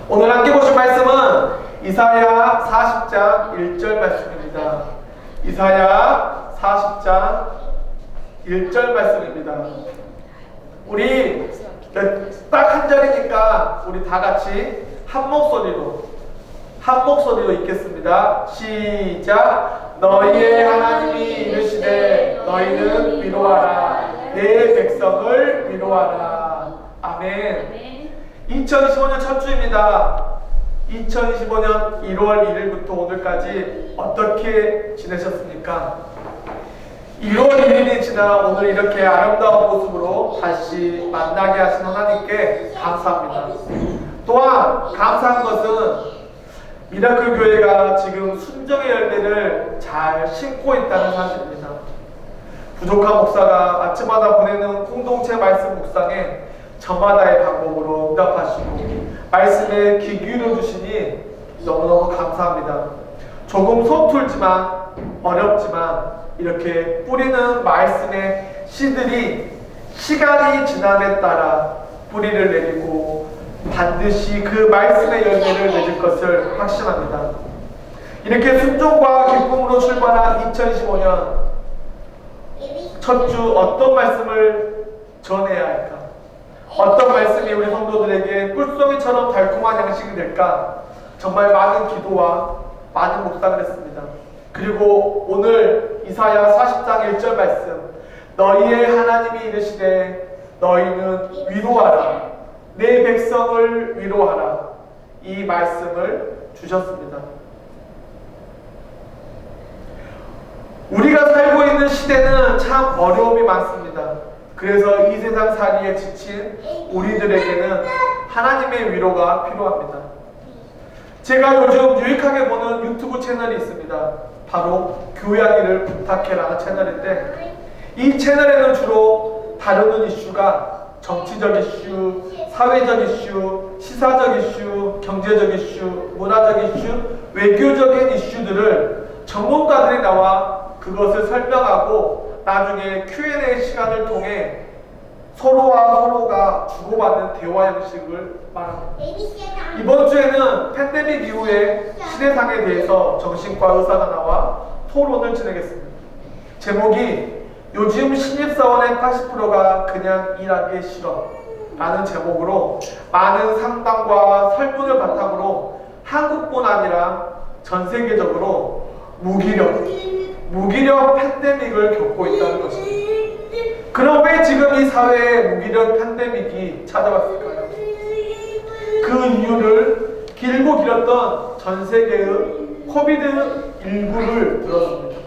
오늘 함께 보실 말씀은 이사야 40장 1절 말씀입니다. 이사야 40장 1절 말씀입니다. 우리 딱 한 절이니까 우리 다 같이 한 목소리로 읽겠습니다. 시작. 너희의 하나님이 이르시되 너희는 위로하라. 내 백성을 위로하라. 아멘. 2025년 첫 주입니다. 2025년 1월 1일부터 오늘까지 어떻게 지내셨습니까? 1월 1일이 지나 오늘 이렇게 아름다운 모습으로 다시 만나게 하신 하나님께 감사합니다. 또한 감사한 것은 미라클 교회가 지금 순정의 열매를 잘 심고 있다는 사실입니다. 부족한 목사가 아침마다 보내는 공동체 말씀 묵상에 저마다의 방법으로 응답하시고 말씀에 귀 기울여 주시니 너무너무 감사합니다. 조금 서툴지만 어렵지만 이렇게 뿌리는 말씀의 씨들이 시간이 지남에 따라 뿌리를 내리고 반드시 그 말씀의 열매를 맺을 것을 확신합니다. 이렇게 순종과 기쁨으로 출발한 2025년 첫 주 어떤 말씀을 전해야 할까? 어떤 말씀이 우리 성도들에게 꿀송이처럼 달콤한 양식이 될까? 정말 많은 기도와 많은 묵상을 했습니다. 그리고 오늘 이사야 40장 1절 말씀, 너희의 하나님이 이르시되 너희는 위로하라. 내 백성을 위로하라. 이 말씀을 주셨습니다. 우리가 살고 있는 시대는 참 어려움이 많습니다. 그래서 이 세상 살이에 지친 우리들에게는 하나님의 위로가 필요합니다. 제가 요즘 유익하게 보는 유튜브 채널이 있습니다. 바로 교양이를 부탁해라는 채널인데 이 채널에는 주로 다루는 이슈가 정치적 이슈, 사회적 이슈, 시사적 이슈, 경제적 이슈, 문화적 이슈, 외교적인 이슈들을 전문가들이 나와 그것을 설명하고 나중에 Q&A 시간을 통해 서로가 주고받는 대화 형식을 말합니다. 이번 주에는 팬데믹 이후의 시대상에 대해서 정신과 의사가 나와 토론을 진행했습니다. 제목이 요즘 신입사원의 80%가 그냥 일하기 싫어 라는 제목으로 많은 상담과 설문을 바탕으로 한국뿐 아니라 전 세계적으로 무기력 팬데믹을 겪고 있다는 것입니다. 그럼 왜 지금 이 사회에 무기력 팬데믹이 찾아왔을까요? 그 이유를 길고 길었던 전 세계의 코비드19를 들었습니다.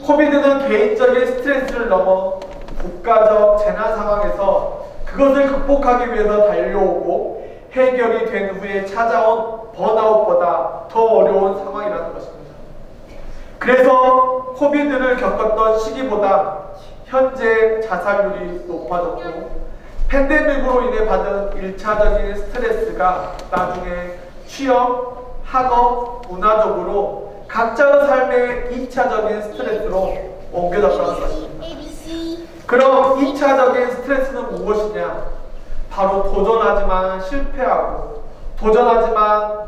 코비드는 개인적인 스트레스를 넘어 국가적 재난 상황에서 그것을 극복하기 위해서 달려오고 해결이 된 후에 찾아온 번아웃보다 더 어려운 상황이라는 것입니다. 그래서 코비드를 겪었던 시기보다 현재 자살률이 높아졌고 팬데믹으로 인해 받은 1차적인 스트레스가 나중에 취업, 학업, 문화적으로 각자의 삶의 2차적인 스트레스로 옮겨졌다는 것입니다. 그럼 2차적인 스트레스는 무엇이냐? 바로 도전하지만 실패하고 도전하지만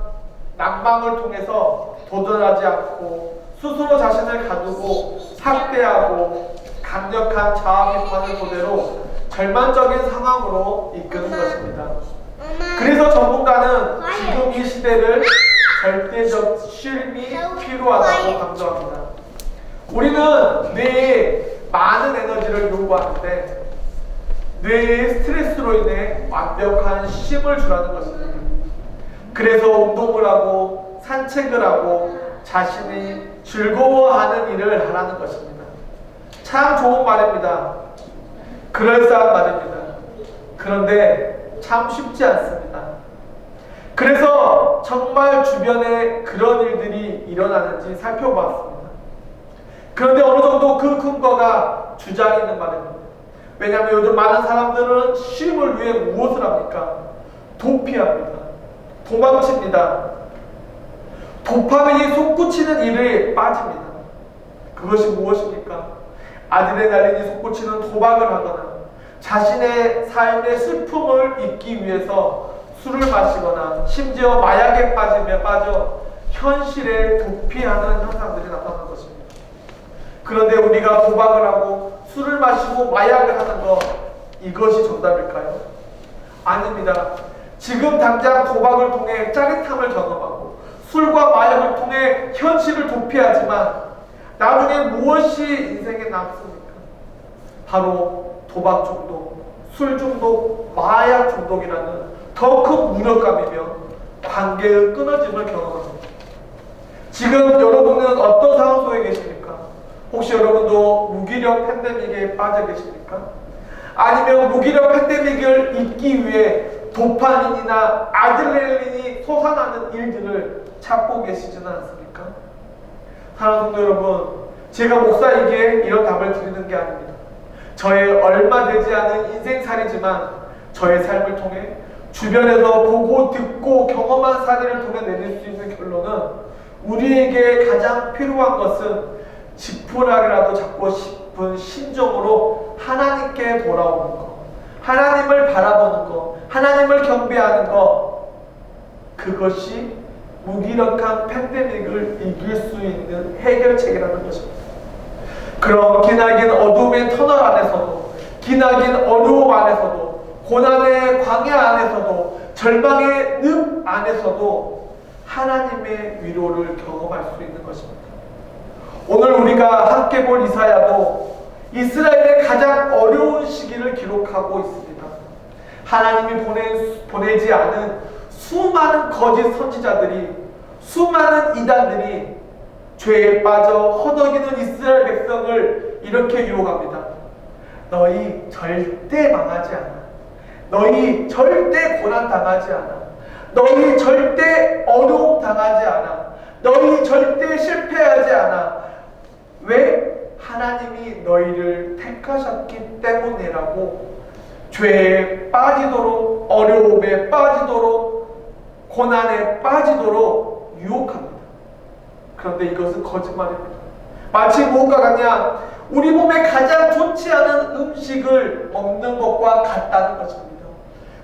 낭망을 통해서 도전하지 않고 스스로 자신을 가두고 삭대하고 강력한 자아 비판을 토대로 절망적인 상황으로 이끄는 것입니다. 그래서 전문가는 지금 이 시대를 절대적 쉼이 필요하다고 강조합니다. 우리는 뇌에 많은 에너지를 요구하는데 뇌의 스트레스로 인해 완벽한 쉼을 주라는 것입니다. 그래서 운동을 하고 산책을 하고 자신이 즐거워하는 일을 하라는 것입니다. 참 좋은 말입니다. 그럴싸한 말입니다. 그런데 참 쉽지 않습니다. 그래서 정말 주변에 그런 일들이 일어나는지 살펴보았습니다. 그런데 어느 정도 그 근거가 주장이 있는 말입니다. 왜냐하면 요즘 많은 사람들은 쉼을 위해 무엇을 합니까? 도피합니다. 도망칩니다. 도파민이 솟구치는 일에 빠집니다. 그것이 무엇입니까? 아드레날린이 솟구치는 도박을 하거나 자신의 삶의 슬픔을 잊기 위해서 술을 마시거나 심지어 마약에 빠져 현실에 도피하는 현상들이 나타나는 것입니다. 그런데 우리가 도박을 하고 술을 마시고 마약을 하는 것, 이것이 정답일까요? 아닙니다. 지금 당장 도박을 통해 짜릿함을 경험하고 술과 마약을 통해 현실을 도피하지만 나중에 무엇이 인생에 남습니까? 바로 도박 중독, 술 중독, 마약 중독이라는 더 큰 무력감이며 관계의 끊어짐을 경험합니다. 지금 여러분은 어떤 상황 속에 계십니까? 혹시 여러분도 무기력 팬데믹에 빠져 계십니까? 아니면 무기력 팬데믹을 잊기 위해 도파민이나 아드레날린이 솟아나는 일들을 찾고 계시지는 않습니까? 사랑하는 성도 여러분, 제가 목사에게 이런 답을 드리는 게 아닙니다. 저의 얼마 되지 않은 인생살이지만 저의 삶을 통해 주변에서 보고 듣고 경험한 사례를 통해 내릴 수 있는 결론은 우리에게 가장 필요한 것은 지푸라기라도 잡고 싶은 심정으로 하나님께 돌아오는 것, 하나님을 바라보는 것, 하나님을 경배하는 것, 그것이 무기력한 팬데믹을 이길 수 있는 해결책이라는 것입니다. 그럼 기나긴 어둠의 터널 안에서도, 기나긴 어려움 안에서도, 고난의 광야 안에서도, 절망의 늪 안에서도 하나님의 위로를 경험할 수 있는 것입니다. 오늘 우리가 함께 볼 이사야도 이스라엘의 가장 어려운 시기를 기록하고 있습니다. 하나님이 보내지 않은 수많은 거짓 선지자들이, 수많은 이단들이 죄에 빠져 허덕이는 이스라엘 백성을 이렇게 유혹합니다. 너희 절대 망하지 않아. 너희 절대 고난 당하지 않아. 너희 절대 어려움 당하지 않아. 너희 절대 실패하지 않아. 왜? 하나님이 너희를 택하셨기 때문이라고 죄에 빠지도록, 어려움에 빠지도록, 고난에 빠지도록 유혹합니다. 그런데 이것은 거짓말입니다. 마치 무엇과 같냐? 우리 몸에 가장 좋지 않은 음식을 먹는 것과 같다는 것입니다.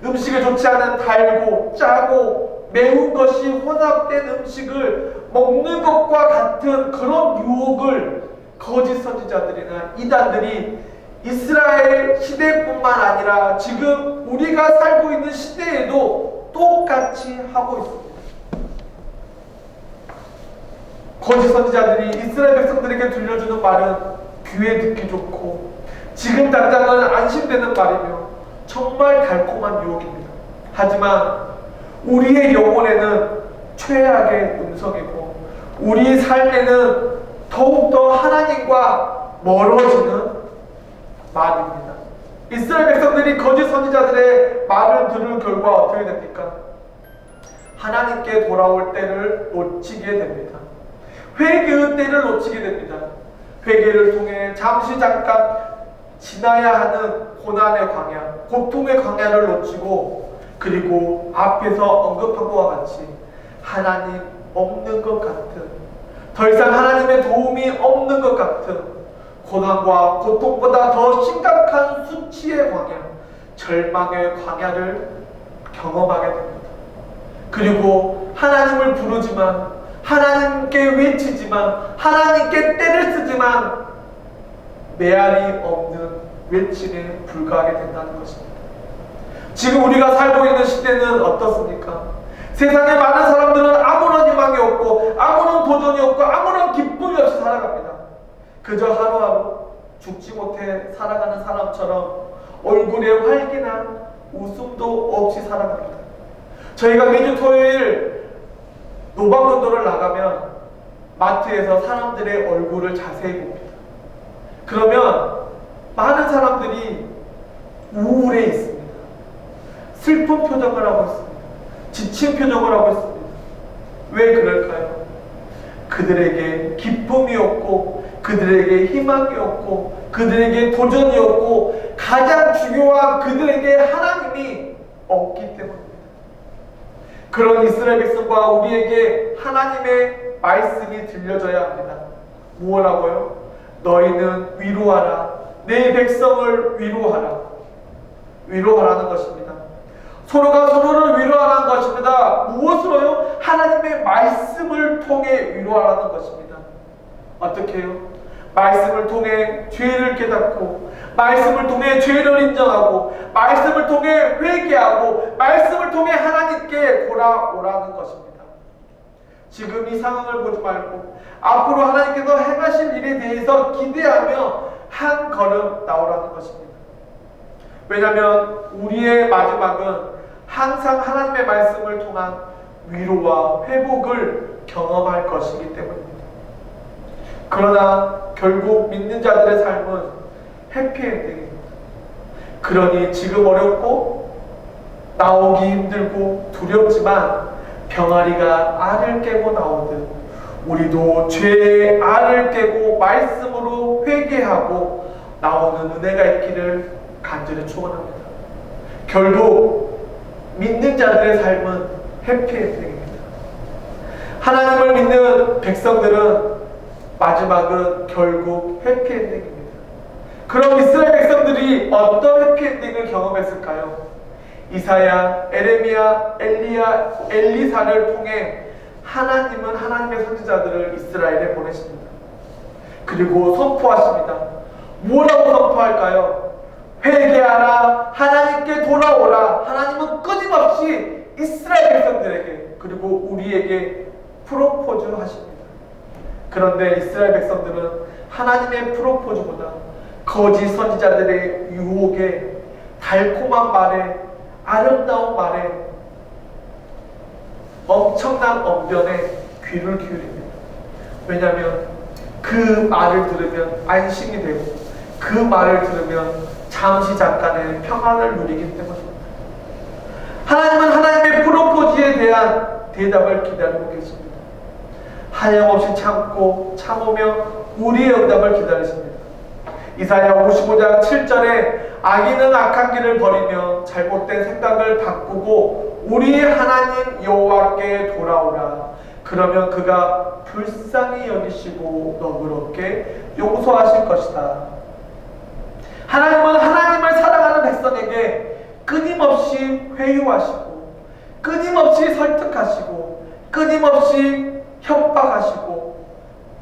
음식에 좋지 않은 달고 짜고 매운 것이 혼합된 음식을 먹는 것과 같은 그런 유혹을 거짓 선지자들이나 이단들이 이스라엘 시대뿐만 아니라 지금 우리가 살고 있는 시대에도 똑같이 하고 있습니다. 거짓 선지자들이 이스라엘 백성들에게 들려주는 말은 귀에 듣기 좋고 지금 당장은 안심되는 말이며 정말 달콤한 유혹입니다. 하지만 우리의 영혼에는 최악의 음성이고 우리 삶에는 더욱더 하나님과 멀어지는 말입니다. 이스라엘 백성들이 거짓 선지자들의 말을 들은 결과 어떻게 됩니까? 하나님께 돌아올 때를 놓치게 됩니다. 회개의 때를 놓치게 됩니다. 회개를 통해 잠깐 지나야 하는 고난의 광야, 고통의 광야를 놓치고 그리고 앞에서 언급한 것과 같이 하나님 없는 것 같은, 더 이상 하나님의 도움이 없는 것 같은 고난과 고통보다 더 심각한 수치의 광야, 절망의 광야를 경험하게 됩니다. 그리고 하나님을 부르지만, 하나님께 외치지만, 하나님께 때를 쓰지만 메아리 없는 외침에 불과하게 된다는 것입니다. 지금 우리가 살고 있는 시대는 어떻습니까? 세상에 많은 사람들은 아무런 희망이 없고 아무런 도전이 없고 아무런 기쁨이 없이 살아갑니다. 그저 하루하루 죽지 못해 살아가는 사람처럼 얼굴에 활기나 웃음도 없이 살아갑니다. 저희가 매주 토요일 노방문도를 나가면 마트에서 사람들의 얼굴을 자세히 봅니다. 그러면 많은 사람들이 우울해 있습니다. 슬픈 표정을 하고 있습니다. 지친 표정을 하고 있습니다. 왜 그럴까요? 그들에게 기쁨이 없고 그들에게 희망이 없고 그들에게 도전이 없고 가장 중요한 그들에게 하나님이 없기 때문입니다. 그런 이스라엘 백성과 우리에게 하나님의 말씀이 들려져야 합니다. 무엇라고요? 너희는 위로하라. 내 백성을 위로하라. 위로하라는 것입니다. 서로가 서로를 위로하라는 것입니다. 무엇으로요? 하나님의 말씀을 통해 위로하라는 것입니다. 어떻게 해요? 말씀을 통해 죄를 깨닫고, 말씀을 통해 죄를 인정하고, 말씀을 통해 회개하고, 말씀을 통해 하나님께 돌아오라는 것입니다. 지금 이 상황을 보지 말고 앞으로 하나님께서 행하실 일에 대해서 기대하며 한 걸음 나오라는 것입니다. 왜냐하면 우리의 마지막은 항상 하나님의 말씀을 통한 위로와 회복을 경험할 것이기 때문입니다. 그러나 결국 믿는 자들의 삶은 해피엔딩입니다. 그러니 지금 어렵고 나오기 힘들고 두렵지만 병아리가 알을 깨고 나오듯 우리도 죄의 알을 깨고 말씀으로 회개하고 나오는 은혜가 있기를 간절히 축원합니다. 결국 믿는 자들의 삶은 해피엔딩입니다. 하나님을 믿는 백성들은 마지막은 결국 해피엔딩입니다. 그럼 이스라엘 백성들이 어떤 해피엔딩을 경험했을까요? 이사야, 에레미야, 엘리사를 통해 하나님은 하나님의 선지자들을 이스라엘에 보내십니다. 그리고 선포하십니다. 뭐라고 선포할까요? 회개하라, 하나님께 돌아오라. 하나님은 끊임없이 이스라엘 백성들에게 그리고 우리에게 프로포즈 하십니다. 그런데 이스라엘 백성들은 하나님의 프로포즈보다 거짓 선지자들의 유혹에, 달콤한 말에, 아름다운 말에, 엄청난 언변에 귀를 기울입니다. 왜냐하면 그 말을 들으면 안심이 되고 그 말을 들으면 잠시 잠깐의 평안을 누리기 때문입니다. 하나님은 하나님의 프로포즈에 대한 대답을 기다리고 계십니다. 하염없이 참으며 우리의 응답을 기다리십니다. 이사야 55장 7절에 악인은 악한 길을 버리며 잘못된 생각을 바꾸고 우리의 하나님 여호와께 돌아오라. 그러면 그가 불쌍히 여기시고 너그럽게 용서하실 것이다. 하나님은 하나님을 사랑하는 백성에게 끊임없이 회유하시고 끊임없이 설득하시고 끊임없이 협박하시고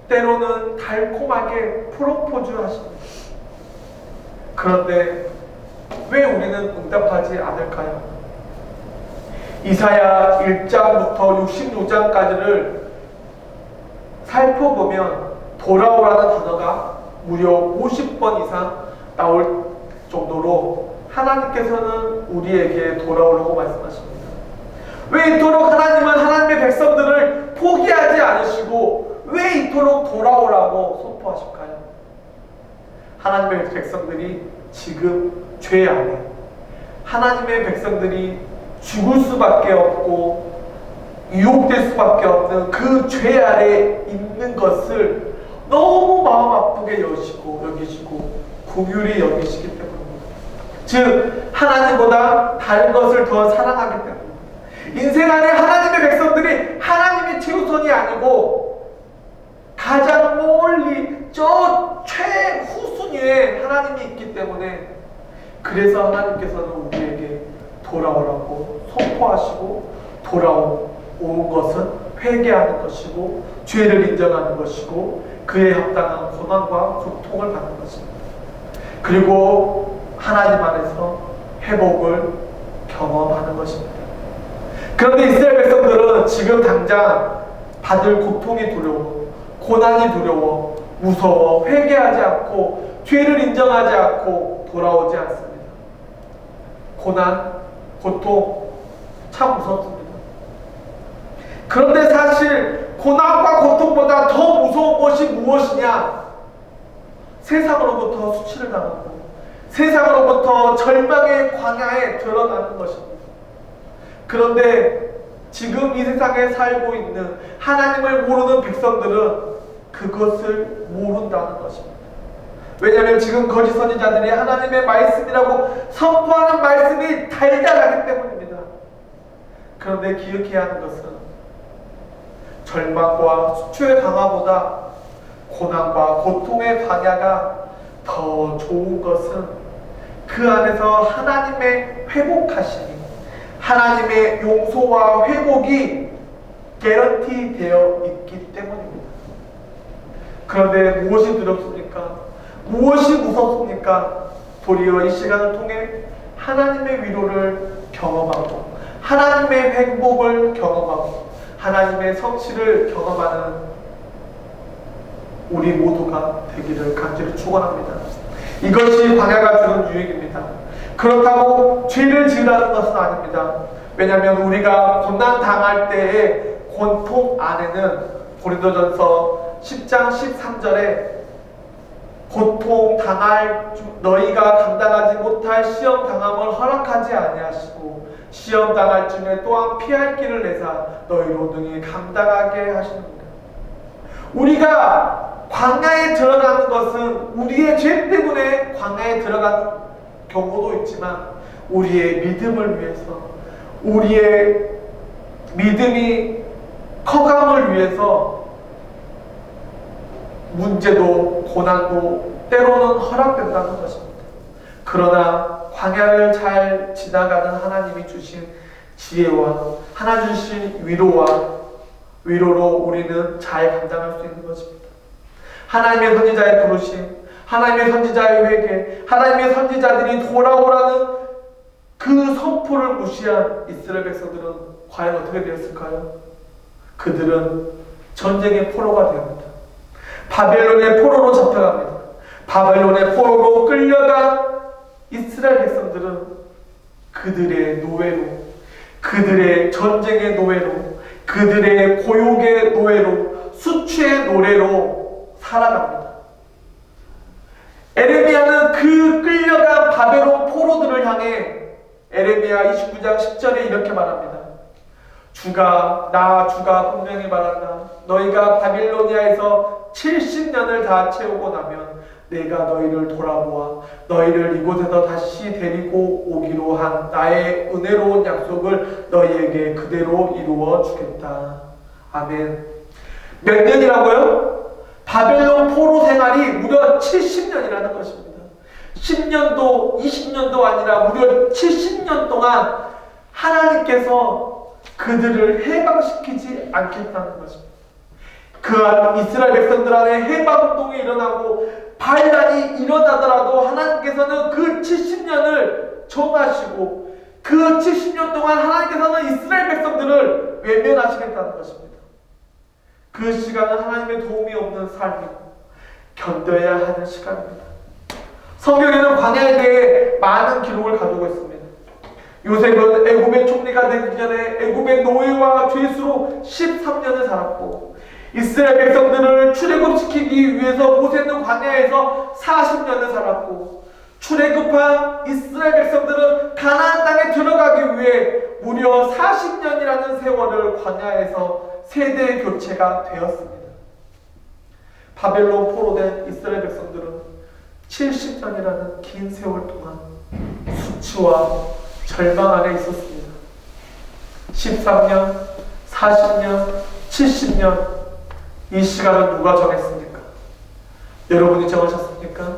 때로는 달콤하게 프로포즈 하십니다. 그런데 왜 우리는 응답하지 않을까요? 이사야 1장부터 66장까지를 살펴보면 돌아오라는 단어가 무려 50번 이상 나올 정도로 하나님께서는 우리에게 돌아오라고 말씀하십니다. 왜 이토록 하나님은 하나님의 백성들을 포기하지 않으시고 왜 이토록 돌아오라고 선포하실까요? 하나님의 백성들이 지금 죄 안에, 하나님의 백성들이 죽을 수밖에 없고 유혹될 수밖에 없는 그 죄 아래 있는 것을 너무 마음 아프게 여기시고 긍휼히 여기시기 때문입니다. 즉 하나님보다 다른 것을 더 사랑하기 때문입니다. 인생 안에 하나님의 백성들이 하나님이 최우선이 아니고 가장 멀리 저 최후순위에 하나님이 있기 때문에 그래서 하나님께서는 우리에게 돌아오라고 선포하시고 돌아온 것은 회개하는 것이고 죄를 인정하는 것이고 그에 합당한 고난과 고통을 받는 것입니다. 그리고 하나님 안에서 회복을 경험하는 것입니다. 그런데 이스라엘 백성들은 지금 당장 받을 고통이 두려워, 고난이 두려워, 무서워, 회개하지 않고 죄를 인정하지 않고 돌아오지 않습니다. 고난, 고통 참 무섭습니다. 그런데 사실 고난과 고통보다 더 무서운 것이 무엇이냐? 세상으로부터 수치를 당하고 세상으로부터 절망의 광야에 드러나는 것입니다. 그런데 지금 이 세상에 살고 있는 하나님을 모르는 백성들은 그것을 모른다는 것입니다. 왜냐하면 지금 거짓 선지자들이 하나님의 말씀이라고 선포하는 말씀이 달달하기 때문입니다. 그런데 기억해야 하는 것은 절망과 수치의 강화보다 고난과 고통의 광야가 더 좋은 것은 그 안에서 하나님의 회복하심이, 하나님의 용서와 회복이 개런티 되어 있기 때문입니다. 그런데 무엇이 두렵습니까? 무엇이 무섭습니까? 도리어 이 시간을 통해 하나님의 위로를 경험하고 하나님의 행복을 경험하고 하나님의 성취를 경험하는 우리 모두가 되기를 간절히 축원합니다. 이것이 광야가 주는 유익입니다. 그렇다고 죄를 지으라는 것은 아닙니다. 왜냐하면 우리가 고난 당할 때의 고통 안에는 고린도전서 10장 13절에 고통 당할 너희가 감당하지 못할 시험 당함을 허락하지 아니하시고 시험 당할 쯤에 또한 피할 길을 내사 너희로 능히 감당하게 하시는구나. 우리가 광야에 들어가는 것은 우리의 죄 때문에 광야에 들어가는 경우도 있지만 우리의 믿음을 위해서 우리의 믿음이 커감을 위해서 문제도 고난도 때로는 허락된다는 것입니다. 그러나 광야를 잘 지나가는 하나님이 주신 지혜와 하나님 주신 위로로 우리는 잘 감당할 수 있는 것입니다. 하나님의 선지자의 부르심, 하나님의 선지자의 회개, 하나님의 선지자들이 돌아오라는 그 선포를 무시한 이스라엘 백성들은 과연 어떻게 되었을까요? 그들은 전쟁의 포로가 되었습니다. 바벨론의 포로로 잡혀갑니다. 바벨론의 포로로 끌려간 이스라엘 백성들은 그들의 노예로, 그들의 전쟁의 노예로, 그들의 고욕의 노예로, 수치의 노예로 살아갑니다. 에레미야는 그 끌려간 바벨론 포로들을 향해 에레미야 29장 10절에 이렇게 말합니다. 주가 분명히 말한다. 너희가 바빌로니아에서 70년을 다 채우고 나면 내가 너희를 돌아보아 너희를 이곳에서 다시 데리고 오기로 한 나의 은혜로운 약속을 너희에게 그대로 이루어 주겠다. 아멘. 몇 년이라고요? 바벨론 포로 생활이 무려 70년이라는 것입니다. 10년도 20년도 아니라 무려 70년 동안 하나님께서 그들을 해방시키지 않겠다는 것입니다. 그 이스라엘 백성들 안에 해방운동이 일어나고 반란이 일어나더라도 하나님께서는 그 70년을 정하시고 그 70년 동안 하나님께서는 이스라엘 백성들을 외면하시겠다는 것입니다. 그 시간은 하나님의 도움이 없는 삶이고 견뎌야 하는 시간입니다. 성경에는 광야에 대해 많은 기록을 가지고 있습니다. 요셉은 애굽의 총리가 되기 전에 애굽의 노예와 죄수로 13년을 살았고 이스라엘 백성들을 출애굽시키기 위해서 모세는 광야에서 40년을 살았고 출애굽한 이스라엘 백성들은 가나안 땅에 들어가기 위해 무려 40년이라는 세월을 광야에서 세대 교체가 되었습니다. 바벨론 포로된 이스라엘 백성들은 70년이라는 긴 세월 동안 수치와 절망 안에 있었습니다. 13년, 40년, 70년 이 시간을 누가 정했습니까? 여러분이 정하셨습니까?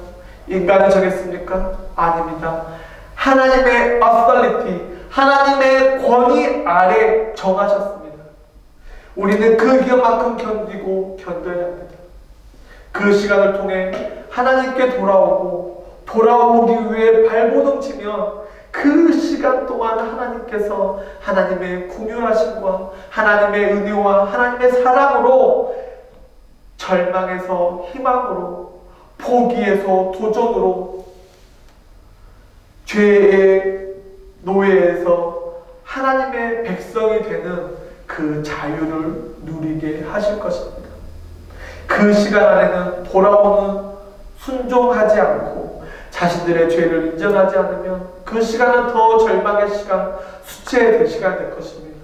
인간이 정했습니까? 아닙니다. 하나님의 authority, 하나님의 권위 아래 정하셨습니다. 우리는 그 기간만큼 견디고 견뎌야 합니다. 그 시간을 통해 하나님께 돌아오기 위해 발버둥치며 그 시간 동안 하나님께서 하나님의 긍휼하심과 하나님의 은혜와 하나님의 사랑으로 절망에서 희망으로 포기에서 도전으로 죄의 노예에서 하나님의 백성이 되는 그 자유를 누리게 하실 것입니다. 그 시간 안에는 돌아오는 순종하지 않고 자신들의 죄를 인정하지 않으면 그 시간은 더 절망의 시간, 수치의 시간이 될 것입니다.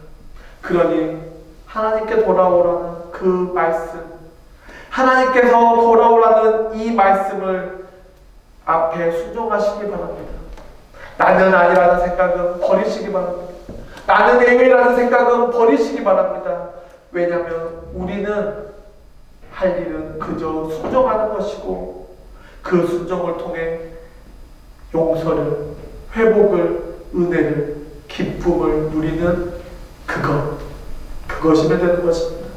그러니 하나님께 돌아오라는 그 말씀, 하나님께서 돌아오라는 이 말씀을 앞에 순종하시기 바랍니다. 나는 아니라는 생각은 버리시기 바랍니다. 나는 예외라는 생각은 버리시기 바랍니다. 왜냐하면 우리는 할 일은 그저 순종하는 것이고 그 순종을 통해 용서를, 회복을, 은혜를 기쁨을 누리는 그것이면 되는 것입니다.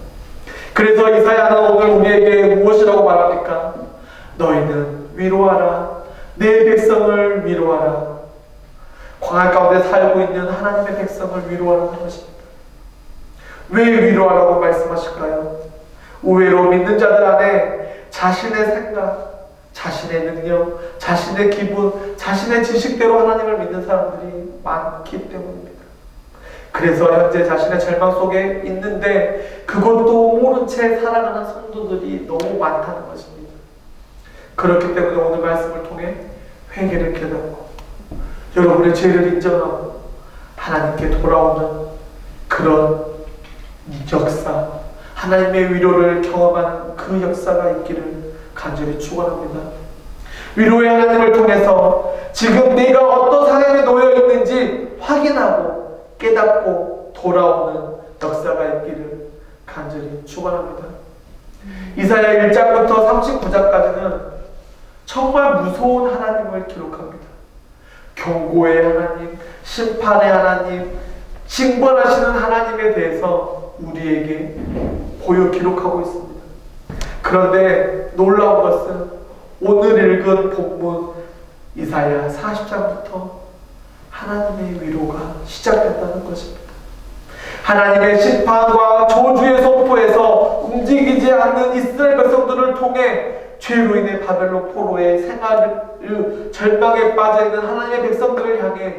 그래서 이사야는 오늘 우리에게 무엇이라고 말합니까? 너희는 위로하라. 내 백성을 위로하라. 광야 가운데 살고 있는 하나님의 백성을 위로하라는 것입니다. 왜 위로하라고 말씀하실까요? 의외로 믿는 자들 안에 자신의 생각, 자신의 능력, 자신의 기분, 자신의 지식대로 하나님을 믿는 사람들이 많기 때문입니다. 그래서 현재 자신의 절망 속에 있는데 그것도 모른 채 살아가는 성도들이 너무 많다는 것입니다. 그렇기 때문에 오늘 말씀을 통해 회개를 깨닫고 여러분의 죄를 인정하고 하나님께 돌아오는 그런 역사, 하나님의 위로를 경험하는 그 역사가 있기를 간절히 축원합니다. 위로의 하나님을 통해서 지금 내가 어떤 상황에 놓여 있는지 확인하고 깨닫고 돌아오는 역사가 있기를 간절히 축원합니다. 이사야 1장부터 39장까지는 정말 무서운 하나님을 기록합니다. 경고의 하나님, 심판의 하나님, 징벌하시는 하나님에 대해서 우리에게 보여 기록하고 있습니다. 그런데 놀라운 것은 오늘 읽은 본문 이사야 40장부터 하나님의 위로가 시작됐다는 것입니다. 하나님의 심판과 저주의 선포에서 움직이지 않는 이스라엘 백성들을 통해 죄로 인해 바벨론 포로의 생활을 절망에 빠져있는 하나님의 백성들을 향해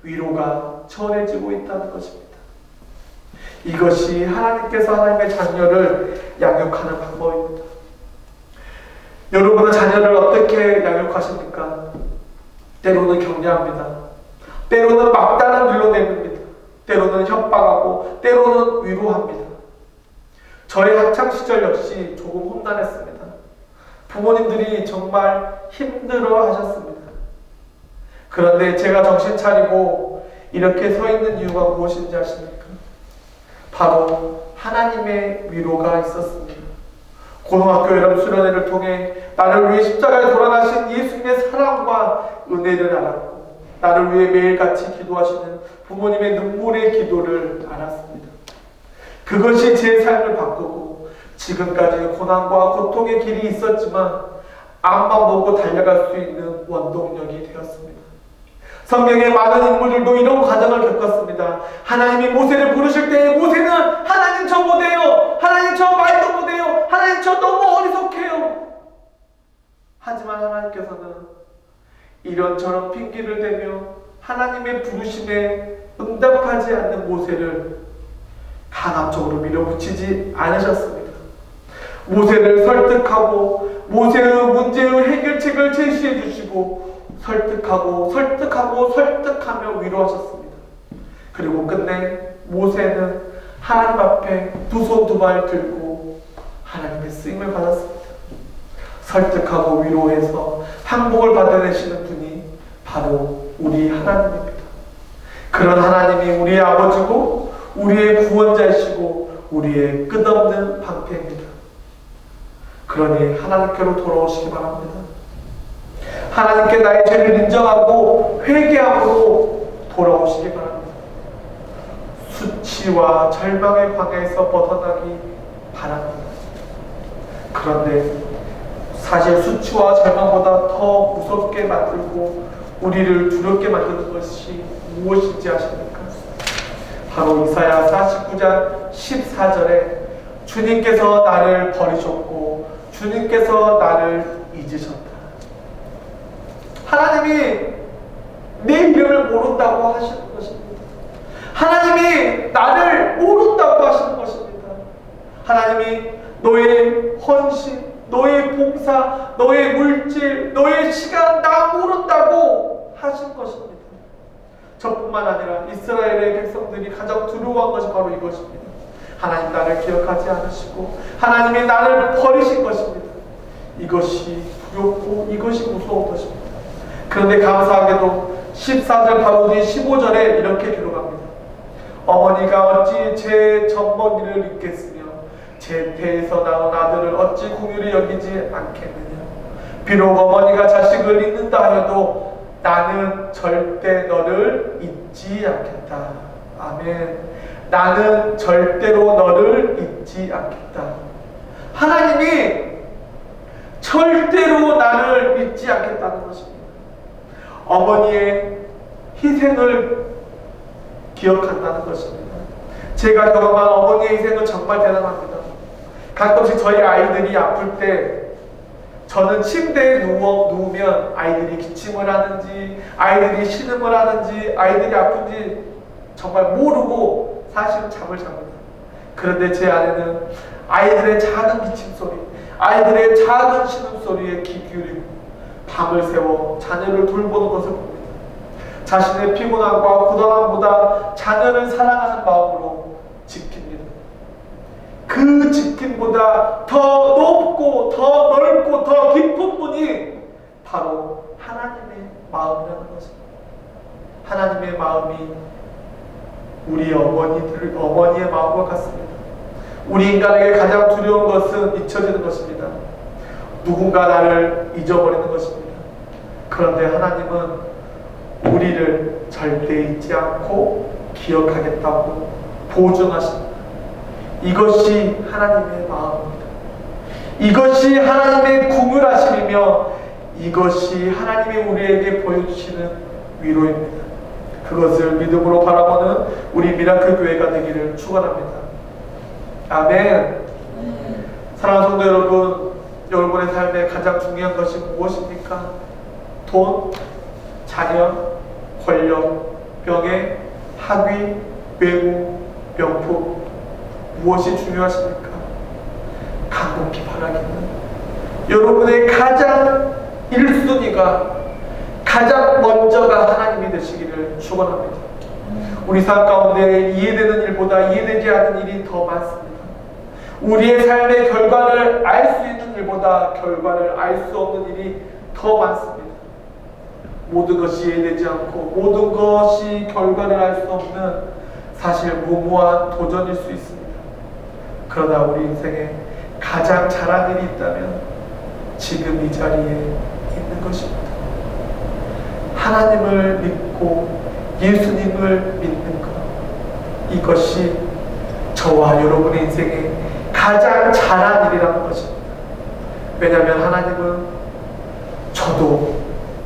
위로가 전해지고 있다는 것입니다. 이것이 하나님께서 하나님의 자녀를 양육하는 방법입니다. 여러분은 자녀를 어떻게 양육하십니까? 때로는 격려합니다. 때로는 막다른 눌러내립니다. 때로는 협박하고 때로는 위로합니다. 저의 학창시절 역시 조금 험난했습니다. 부모님들이 정말 힘들어 하셨습니다. 그런데 제가 정신 차리고 이렇게 서 있는 이유가 무엇인지 아십니까? 바로 하나님의 위로가 있었습니다. 고등학교 여름 수련회를 통해 나를 위해 십자가에 돌아가신 예수님의 사랑과 은혜를 알았고 나를 위해 매일같이 기도하시는 부모님의 눈물의 기도를 알았습니다. 그것이 제 삶을 바꾸고 지금까지 고난과 고통의 길이 있었지만 앞만 보고 달려갈 수 있는 원동력이 되었습니다. 성경의 많은 인물들도 이런 과정을 겪었습니다. 하나님이 모세를 부르실 때 모세는 하나님 저 못해요. 하나님 저 말도 못해요. 하나님 저 너무 어리석해요. 하지만 하나님께서는 이런저런 핑계를 대며 하나님의 부르심에 응답하지 않는 모세를 강압적으로 밀어붙이지 않으셨습니다. 모세를 설득하고 모세의 문제의 해결책을 제시해 주시고 설득하며 위로하셨습니다. 그리고 끝내 모세는 하나님 앞에 두 손 두 발 들고 하나님의 쓰임을 받았습니다. 설득하고 위로해서 항복을 받아내시는 분이 바로 우리 하나님입니다. 그런 하나님이 우리의 아버지고 우리의 구원자이시고 우리의 끝없는 방패입니다. 그러니 하나님께로 돌아오시기 바랍니다. 하나님께 나의 죄를 인정하고 회개함으로 돌아오시기 바랍니다. 수치와 절망의 광야에서 벗어나기 바랍니다. 그런데 사실 수치와 절망보다 더 무섭게 만들고 우리를 두렵게 만드는 것이 무엇인지 아십니까? 바로 이사야 49장 14절에 주님께서 나를 버리셨고 주님께서 나를 잊으셨다. 하나님이 내 이름을 모른다고 하시는 것입니다. 하나님이 나를 모른다고 하시는 것입니다. 하나님이 너의 헌신, 너의 봉사, 너의 물질, 너의 시간 나 모른다고 하신 것입니다. 저뿐만 아니라 이스라엘의 백성들이 가장 두려워한 것이 바로 이것입니다. 하나님 나를 기억하지 않으시고 하나님이 나를 버리신 것입니다. 이것이 두렵고 이것이 무서운 것입니다. 그런데 감사하게도 14절 바로 뒤 15절에 이렇게 기록합니다. 어머니가 어찌 제 젖먹이를 잊겠으며 제 태에서 나온 아들을 어찌 긍휼히 여기지 않겠느냐. 비록 어머니가 자식을 잊는다 하여도 나는 절대 너를 잊지 잊지 않겠다. 아멘. 나는 절대로 너를 잊지 않겠다. 하나님이 절대로 나를 잊지 않겠다는 것입니다. 어머니의 희생을 기억한다는 것입니다. 제가 경험한 어머니의 희생은 정말 대단합니다. 가끔씩 저희 아이들이 아플 때 저는 침대에 누우면 아이들이 기침을 하는지 아이들이 신음을 하는지 아이들이 아픈지 정말 모르고 사실은 잠을 잡니다. 그런데 제 아내는 아이들의 작은 기침소리, 아이들의 작은 신음소리에 귀 기울이고 밤을 새워 자녀를 돌보는 것을 봅니다. 자신의 피곤함과 고단함보다 자녀를 사랑하는 마음으로 지킵니다. 그 지킴보다 더 높고 더 넓고 더 깊은 분이 바로 하나님의 마음이라는 것입니다. 하나님의 마음이 우리 어머니의 마음과 같습니다. 우리 인간에게 가장 두려운 것은 잊혀지는 것입니다. 누군가 나를 잊어버리는 것입니다. 그런데 하나님은 우리를 절대 잊지 않고 기억하겠다고 보증하십니다. 이것이 하나님의 마음입니다. 이것이 하나님의 궁휼하심이며 이것이 하나님이 우리에게 보여주시는 위로입니다. 그것을 믿음으로 바라보는 우리 미라클 교회가 되기를 축원합니다. 아멘. 사랑하는 성도 여러분, 여러분의 삶에 가장 중요한 것이 무엇입니까? 돈, 자녀, 권력, 명예, 학위, 외모, 명품, 무엇이 중요하십니까? 간곡히 바라기는 여러분의 가장 1순위가 가장 먼저가 하나님이 되시기를 축원합니다. 우리 삶 가운데 이해되는 일보다 이해되지 않는 일이 더 많습니다. 우리의 삶의 결과를 알 수 있는 일보다 결과를 알 수 없는 일이 더 많습니다. 모든 것이 이해되지 않고 모든 것이 결과를 알 수 없는 사실 무모한 도전일 수 있습니다. 그러나 우리 인생에 가장 잘한 일이 있다면 지금 이 자리에 있는 것입니다. 하나님을 믿고 예수님을 믿는 것, 이것이 저와 여러분의 인생에 가장 잘한 일이라는 것입니다. 왜냐하면 하나님은 저도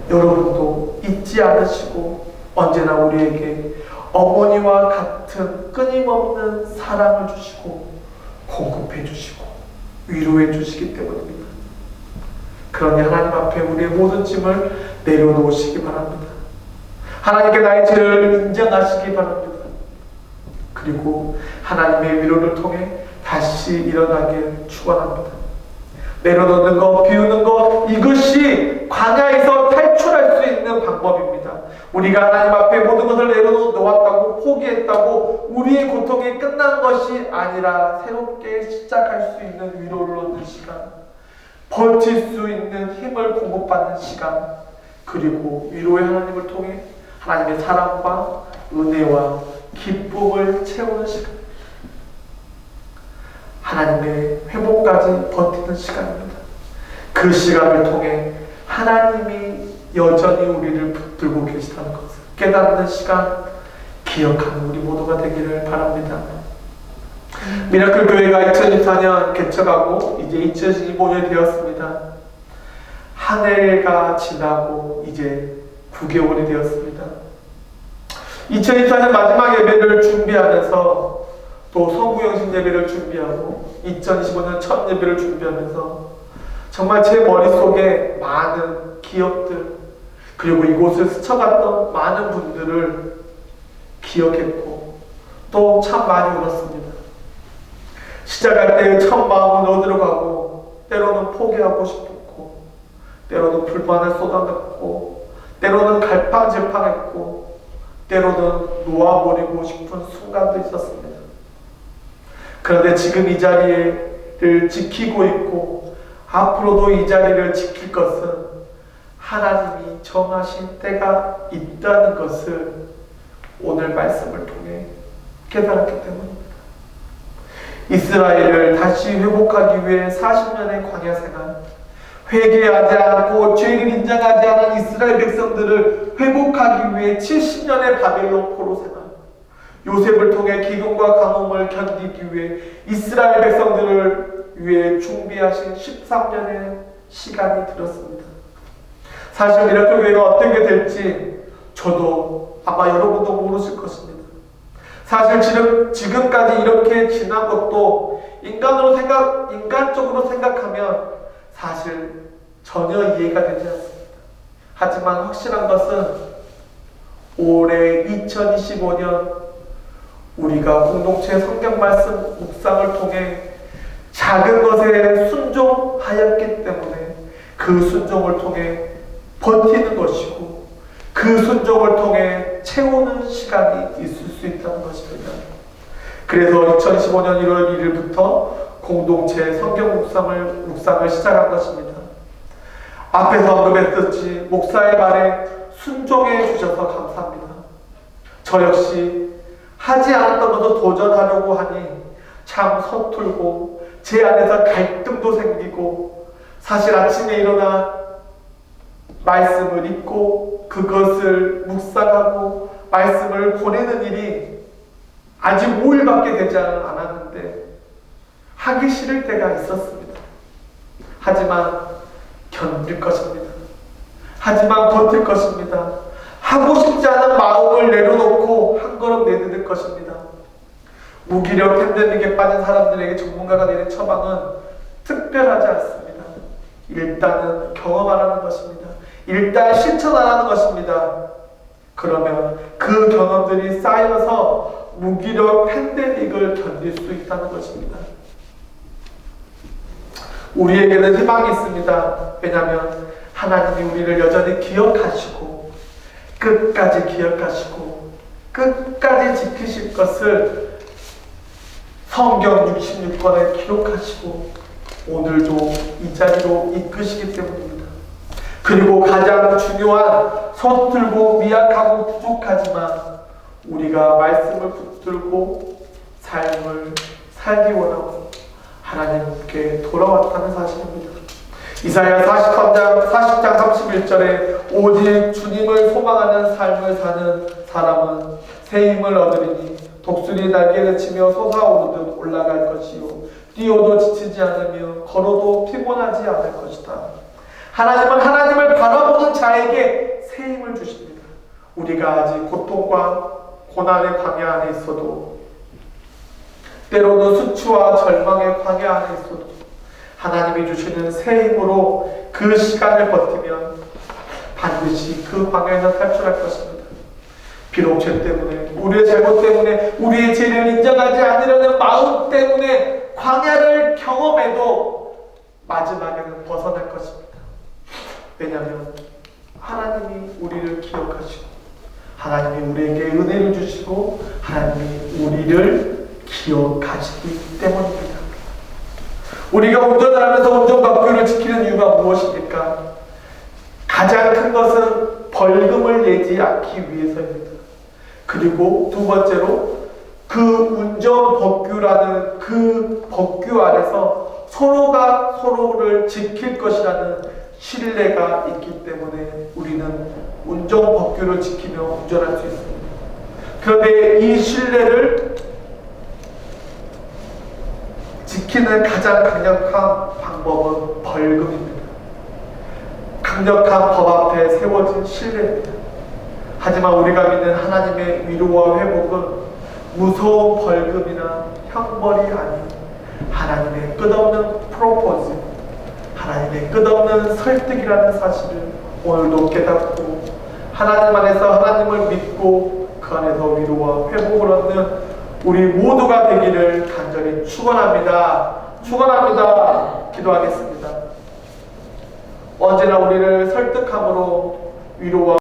여러분도 잊지 않으시고 언제나 우리에게 어머니와 같은 끊임없는 사랑을 주시고 공급해 주시고 위로해 주시기 때문입니다. 그러니 하나님 앞에 우리의 모든 짐을 내려놓으시기 바랍니다. 하나님께 나의 죄를 인정하시기 바랍니다. 그리고 하나님의 위로를 통해 다시 일어나길 축원합니다. 내려놓는 것, 비우는 것, 이것이 광야에서 탈출할 수 있는 방법입니다. 우리가 하나님 앞에 모든 것을 내려놓았다고 포기했다고 우리의 고통이 끝난 것이 아니라 새롭게 시작할 수 있는 위로를 얻는 시간, 버틸 수 있는 힘을 공급받는 시간, 그리고 위로의 하나님을 통해 하나님의 사랑과 은혜와 기쁨을 채우는 시간, 하나님의 회복까지 버티는 시간입니다. 그 시간을 통해 하나님이 여전히 우리를 붙들고 계시다는 것을 깨닫는 시간, 기억하는 우리 모두가 되기를 바랍니다. 미라클 교회가 2024년 개척하고 이제 2025년이 되었습니다. 한 해가 지나고 이제 9개월이 되었습니다. 2024년 마지막 예배를 준비하면서 또 성구영신 예배를 준비하고 2025년 첫 예배를 준비하면서 정말 제 머릿속에 많은 기억들 그리고 이곳을 스쳐갔던 많은 분들을 기억했고 또 참 많이 울었습니다. 시작할 때의 첫 마음은 어디로 가고 때로는 포기하고 싶었고 때로는 불만을 쏟아냈고 때로는 갈팡질팡했고 때로는 놓아버리고 싶은 순간도 있었습니다. 그런데 지금 이 자리를 지키고 있고 앞으로도 이 자리를 지킬 것은 하나님이 정하신 때가 있다는 것을 오늘 말씀을 통해 깨달았기 때문입니다. 이스라엘을 다시 회복하기 위해 40년의 광야 생활, 회개하지 않고 죄를 인정하지 않은 이스라엘 백성들을 회복하기 위해 70년의 바벨론 포로 생활, 요셉을 통해 기근과 가뭄을 견디기 위해 이스라엘 백성들을 위해 준비하신 13년의 시간이 들었습니다. 사실 미라클 교회가 어떻게 될지 저도 아마 여러분도 모르실 것입니다. 사실 지금까지 이렇게 지난 것도 인간적으로 생각하면 사실 전혀 이해가 되지 않습니다. 하지만 확실한 것은 올해 2025년 우리가 공동체 성경 말씀 묵상을 통해 작은 것에 순종하였기 때문에 그 순종을 통해 버티는 것이고 그 순종을 통해 채우는 시간이 있을 수 있다는 것입니다. 그래서 2015년 1월 1일부터 공동체 성경 묵상을 시작한 것입니다. 앞에서 언급했듯이 목사의 말에 순종해 주셔서 감사합니다. 저 역시 하지 않았던 것도 도전하려고 하니 참 서툴고 제 안에서 갈등도 생기고, 사실 아침에 일어나 말씀을 읽고 그것을 묵상하고 말씀을 보내는 일이 아직 5일밖에 되지 않았는데 하기 싫을 때가 있었습니다. 하지만 견딜 것입니다. 하지만 버틸 것입니다. 하고 싶지 않은 마음을 내려놓고 한 걸음 내딛을 것입니다. 무기력 팬데믹에 빠진 사람들에게 전문가가 내린 처방은 특별하지 않습니다. 일단은 경험하라는 것입니다. 일단 실천하라는 것입니다. 그러면 그 경험들이 쌓여서 무기력 팬데믹을 견딜 수 있다는 것입니다. 우리에게는 희망이 있습니다. 왜냐하면 하나님이 우리를 여전히 기억하시고 끝까지 기억하시고 끝까지 지키실 것을 성경 66권에 기록하시고 오늘도 이 자리로 이끄시기 때문입니다. 그리고 가장 중요한 서툴고 미약하고 부족하지만 우리가 말씀을 붙들고 삶을 살기 원하고 하나님께 돌아왔다는 사실입니다. 이사야 40장 31절에 오직 주님을 소망하는 삶을 사는 사람은 새 힘을 얻으리니 독수리 날개를 치며 솟아오르듯 올라갈 것이요 뛰어도 지치지 않으며 걸어도 피곤하지 않을 것이다. 하나님은 하나님을 바라보는 자에게 새 힘을 주십니다. 우리가 아직 고통과 고난의 광야 안에 있어도, 때로는 수치와 절망의 광야 안에 있어도 하나님이 주시는 새 힘으로 그 시간을 버티면 반드시 그 광야에서 탈출할 것입니다. 비록 죄 때문에, 우리의 잘못 때문에, 우리의 죄를 인정하지 않으려는 마음 때문에 광야를 경험해도 마지막에는 벗어날 것입니다. 왜냐하면 하나님이 우리를 기억하시고 하나님이 우리에게 은혜를 주시고 하나님이 우리를 기억하시기 때문입니다. 우리가 운전을 하면서 운전법규를 지키는 이유가 무엇입니까? 가장 큰 것은 벌금을 내지 않기 위해서입니다. 그리고 두 번째로 그 운전법규라는 그 법규 안에서 서로가 서로를 지킬 것이라는 신뢰가 있기 때문에 우리는 운전법규를 지키며 운전할 수 있습니다. 그런데 이 신뢰를 지키는 가장 강력한 방법은 벌금입니다. 강력한 법 앞에 세워진 신뢰입니다. 하지만 우리가 믿는 하나님의 위로와 회복은 무서운 벌금이나 형벌이 아닌 하나님의 끝없는 프로포즈, 하나님의 끝없는 설득이라는 사실을 오늘도 깨닫고 하나님 안에서 하나님을 믿고 그 안에서 위로와 회복을 얻는 우리 모두가 되기를 간절히 축원합니다. 축원합니다. 기도하겠습니다. 언제나 우리를 설득함으로 위로와